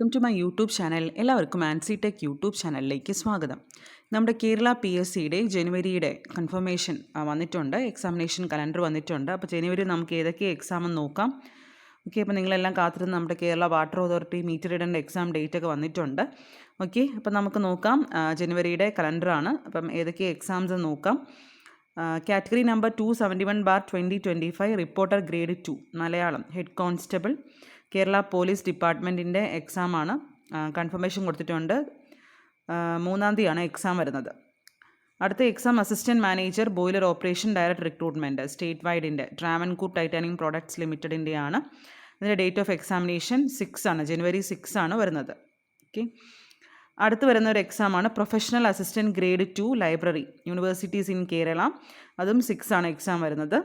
Welcome to my YouTube channel. എല്ലാവർക്കും Ancy tech YouTube ചാനലിലേക്ക് സ്വാഗതം. നമ്മുടെ കേരള PSCയുടെ ജനുവരിയുടെ കൺഫർമേഷൻ വന്നിട്ടുണ്ട്, എക്സാമിനേഷൻ കലണ്ടർ വന്നിട്ടുണ്ട്. അപ്പോൾ ജനുവരി നമുക്ക് ഏതൊക്കെ എക്സാം എന്ന് നോക്കാം. ഓക്കെ, അപ്പോൾ നിങ്ങളെല്ലാം കാത്തിരുന്ന് നമ്മുടെ കേരള വാട്ടർ അതോറിറ്റി മീറ്റർ റീഡറിൻ്റെ എക്സാം ഡേറ്റ് ഒക്കെ വന്നിട്ടുണ്ട്. ഓക്കെ, അപ്പോൾ നമുക്ക് നോക്കാം. ജനുവരിയുടെ കലണ്ടറാണ്. അപ്പം ഏതൊക്കെ എക്സാംസ് എന്ന് നോക്കാം. Category number 271/2025 reporter grade 2 Malayalam head constable Kerala police ഡിപ്പാർട്ട്മെൻറ്റിൻ്റെ എക്സാമാണ്. കൺഫർമേഷൻ കൊടുത്തിട്ടുണ്ട്. 3-ാം തീയതിയാണ് എക്സാം വരുന്നത്. അടുത്ത exam assistant manager boiler operation direct recruitment state വൈഡിൻ്റെ ട്രാവൻകൂർ ടൈറ്റാനിയം പ്രോഡക്ട്സ് ലിമിറ്റഡിൻ്റെയാണ്. ഇതിൻ്റെ ഡേറ്റ് ഓഫ് എക്സാമിനേഷൻ 6 ആണ്, ജനുവരി 6 ആണ് വരുന്നത്. ഓക്കെ, അടുത്ത് വരുന്ന ഒരു എക്സാമാണ് professional assistant grade 2 library universities in Kerala. അതും 6 ആണ് എക്സാം വരുന്നത്.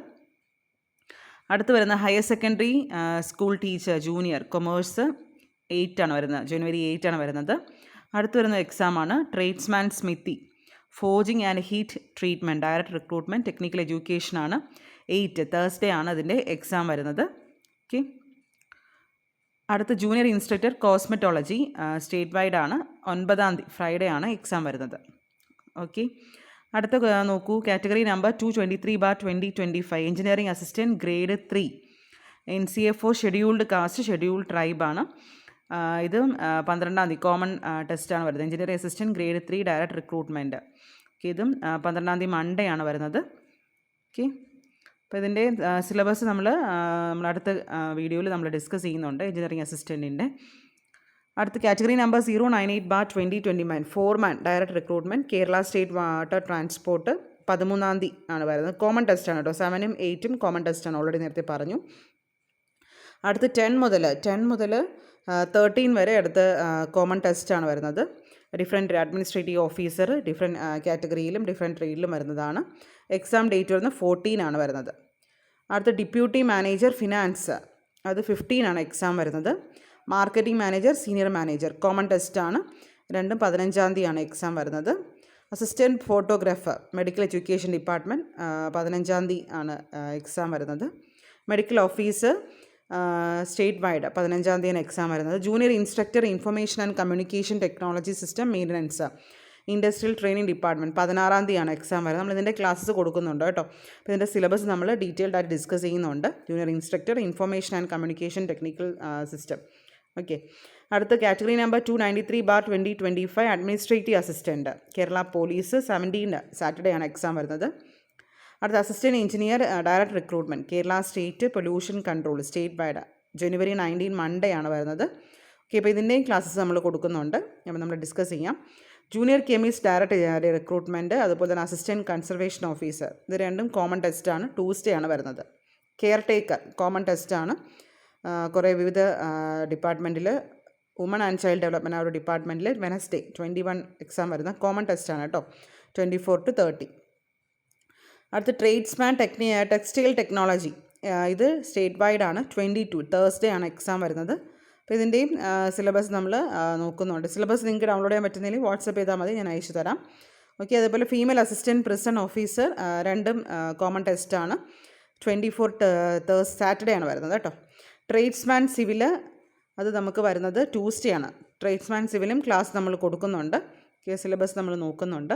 അടുത്ത് വരുന്ന higher secondary school teacher junior commerce 8 ആണ് വരുന്നത്, ജനുവരി 8 ആണ് വരുന്നത്. അടുത്ത് വരുന്ന എക്സാമാണ് tradesman smithy forging and heat treatment direct recruitment technical എഡ്യൂക്കേഷനാണ്. 8 തേഴ്സ്ഡേ ആണ് അതിൻ്റെ എക്സാം വരുന്നത്. ഓക്കെ, അടുത്ത junior instructor cosmetology state wide ആണ്. 9-ാം തീയതി ഫ്രൈഡേ ആണ് എക്സാം വരുന്നത്. ഓക്കെ, അടുത്ത നോക്കൂ. Category number 223/2025 engineering assistant grade 3 NCFO scheduled caste scheduled ട്രൈബാണ്. ഇതും 12-ാം തീയതി കോമൺ ടെസ്റ്റാണ് വരുന്നത്. Engineering assistant grade 3 direct recruitment. Okay, ഇതും 12-ാം തീയതി മൺഡേ ആണ് വരുന്നത്. ഓക്കെ, അപ്പോൾ ഇതിൻ്റെ സിലബസ് നമ്മൾ അടുത്ത വീഡിയോയിൽ നമ്മൾ ഡിസ്കസ് ചെയ്യുന്നുണ്ട് എഞ്ചിനീയറിംഗ് അസിസ്റ്റൻറ്റിൻ്റെ. അടുത്ത category number 098/2029 foreman direct recruitment Kerala state water transport 13-ാം തീയതി ആണ് വരുന്നത്. കോമൺ ടെസ്റ്റാണ് കേട്ടോ. 7-ഉം 8-ഉം കോമൺ ടെസ്റ്റാണ്, ഓൾറെഡി നേരത്തെ പറഞ്ഞു. അടുത്ത് 10 മുതൽ 13 വരെ അടുത്ത് കോമൺ ടെസ്റ്റാണ് വരുന്നത്. ഡിഫറെൻറ്റ് അഡ്മിനിസ്ട്രേറ്റീവ് ഓഫീസർ ഡിഫറെൻറ്റ് കാറ്റഗറിയിലും ഡിഫറെൻറ്റ് ട്രേഡിലും വരുന്നതാണ്. എക്സാം ഡേറ്റ് വരുന്നത് 14 ആണ് വരുന്നത്. അടുത്ത ഡെപ്യൂട്ടി മാനേജർ ഫിനാൻസ്, അത് 15 ആണ് എക്സാം വരുന്നത്. Marketing manager senior manager common ടെസ്റ്റാണ്. രണ്ടും 15-ാം തീയതിയാണ് എക്സാം വരുന്നത്. Assistant photographer medical education department 15-ാം തീയതി ആണ് എക്സാം വരുന്നത്. മെഡിക്കൽ ഓഫീസർ സ്റ്റേറ്റ് വൈഡ് 15-ാം തീയതിയാണ് എക്സാം വരുന്നത്. Junior instructor information and communication technology system maintenance industrial training department 16-ാം തീയതിയാണ് എക്സാം വരുന്നത്. നമ്മളിതിൻ്റെ ക്ലാസ്സസ് കൊടുക്കുന്നുണ്ട് കേട്ടോ. അപ്പോൾ ഇതിൻ്റെ സിലബസ് നമ്മൾ ഡീറ്റെയിൽഡ് ആയിട്ട് ഡിസ്കസ് ചെയ്യുന്നുണ്ട്. Junior instructor information and communication technical system. Okay, അടുത്ത category number 293/2025 administrative assistant Kerala police 17 Saturday ആണ് എക്സാം വരുന്നത്. അടുത്ത assistant engineer direct recruitment Kerala state pollution control state wide ജനുവരി 19 മൺഡേ ആണ് വരുന്നത്. ഓക്കെ, അപ്പോൾ ഇതിൻ്റെയും ക്ലാസ്സസ് നമ്മൾ കൊടുക്കുന്നുണ്ട്. അപ്പോൾ നമ്മൾ ഡിസ്കസ് ചെയ്യാം. ജൂനിയർ കെമിസ്റ്റ് ഡയറക്റ്റ് റിക്രൂട്ട്മെൻറ്റ്, അതുപോലെ തന്നെ അസിസ്റ്റൻറ്റ് കൺസർവേഷൻ ഓഫീസർ, ഇത് രണ്ടും കോമൺ ടെസ്റ്റാണ്. ട്യൂസ്ഡേ ആണ് വരുന്നത്. കെയർ ടേക്കർ കോമൺ ടെസ്റ്റാണ്. കുറേ വിവിധ ഡിപ്പാർട്ട്മെൻറ്റിൽ വുമൺ ആൻഡ് ചൈൽഡ് ഡെവലപ്മെൻറ്റ് ആ ഒരു ഡിപ്പാർട്ട്മെൻറ്റിൽ വെനസ്ഡേ 21 എക്സാം വരുന്ന കോമൺ ടെസ്റ്റാണ് കേട്ടോ. 24 to 30. അടുത്ത ട്രേഡ്സ്മാൻ ടെക്സ്റ്റൈൽ ടെക്നോളജി, ഇത് സ്റ്റേറ്റ് വൈഡ് ആണ്. 22 തേഴ്സ്ഡേ ആണ് എക്സാം വരുന്നത്. അപ്പോൾ ഇതിൻ്റെയും സിലബസ് നമ്മൾ നോക്കുന്നുണ്ട്. സിലബസ് നിങ്ങൾക്ക് ഡൗൺലോഡ് ചെയ്യാൻ പറ്റുന്നതിൽ വാട്സപ്പ് ചെയ്താൽ മതി, ഞാൻ അയച്ചു തരാം. ഓക്കെ, അതേപോലെ ഫീമെയിൽ അസിസ്റ്റൻറ്റ് പ്രിസൺ ഓഫീസർ രണ്ടും കോമൺ ടെസ്റ്റാണ്. 24 സാറ്റർഡേ ആണ് വരുന്നത് കേട്ടോ. ട്രേഡ്സ്മാൻ സിവിൽ അത് നമുക്ക് വരുന്നത് ട്യൂസ്ഡേ ആണ്. ട്രേഡ്സ്മാൻ സിവിലും ക്ലാസ് നമ്മൾ കൊടുക്കുന്നുണ്ട്. സിലബസ് നമ്മൾ നോക്കുന്നുണ്ട്.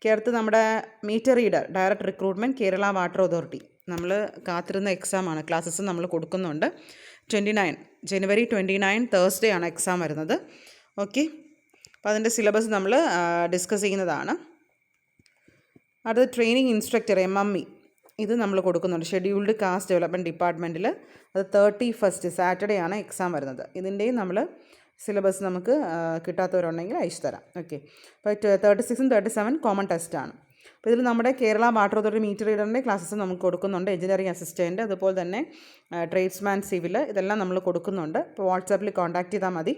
അടുത്ത് നമ്മുടെ metre reader direct recruitment Kerala water authority, നമ്മൾ കാത്തിരുന്ന എക്സാമാണ്. ക്ലാസ്സസ് നമ്മൾ കൊടുക്കുന്നുണ്ട്. ജനുവരി 29 തേഴ്സ്ഡേ ആണ് എക്സാം വരുന്നത്. ഓക്കെ, അപ്പോൾ അതിൻ്റെ സിലബസ് നമ്മൾ ഡിസ്കസ് ചെയ്യുന്നതാണ്. അടുത്ത ട്രെയിനിങ് ഇൻസ്ട്രക്ടർ MME, ഇത് നമ്മൾ കൊടുക്കുന്നുണ്ട്. ഷെഡ്യൂൾഡ് കാസ്റ്റ് ഡെവലപ്മെൻറ്റ് ഡിപ്പാർട്ട്മെൻറ്റിൽ അത് 31 സാറ്റർഡേ ആണ് എക്സാം വരുന്നത്. ഇതിൻ്റെയും നമ്മൾ സിലബസ് നമുക്ക് കിട്ടാത്തവരുണ്ടെങ്കിൽ അയച്ചു തരാം. ഓക്കെ, അപ്പോൾ 36ഉം 37 കോമൺ ടെസ്റ്റാണ്. അപ്പോൾ ഇതിൽ നമ്മുടെ കേരള വാട്ടർ അതോറിറ്റി മീറ്റർ റീഡറിൻ്റെ ക്ലാസ്സസ് നമുക്ക് കൊടുക്കുന്നുണ്ട്. എഞ്ചിനീയറിംഗ് അസിസ്റ്റൻറ്റ്, അതുപോലെ തന്നെ ട്രേഡ്സ്മാൻ സിവിൽ, ഇതെല്ലാം നമ്മൾ കൊടുക്കുന്നുണ്ട്. അപ്പോൾ വാട്സാപ്പിൽ കോൺടാക്റ്റ് ചെയ്താൽ മതി.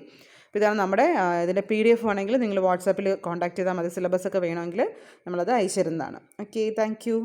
അപ്പോൾ ഇതാണ് നമ്മുടെ ഇതിൻ്റെ PDF ആണെങ്കിൽ നിങ്ങൾ വാട്സാപ്പിൽ കോൺടാക്റ്റ് ചെയ്താൽ മതി. സിലബസ് ഒക്കെ വേണമെങ്കിൽ നമ്മളത് അയച്ചു തരുന്നതാണ്. Okay, thank you.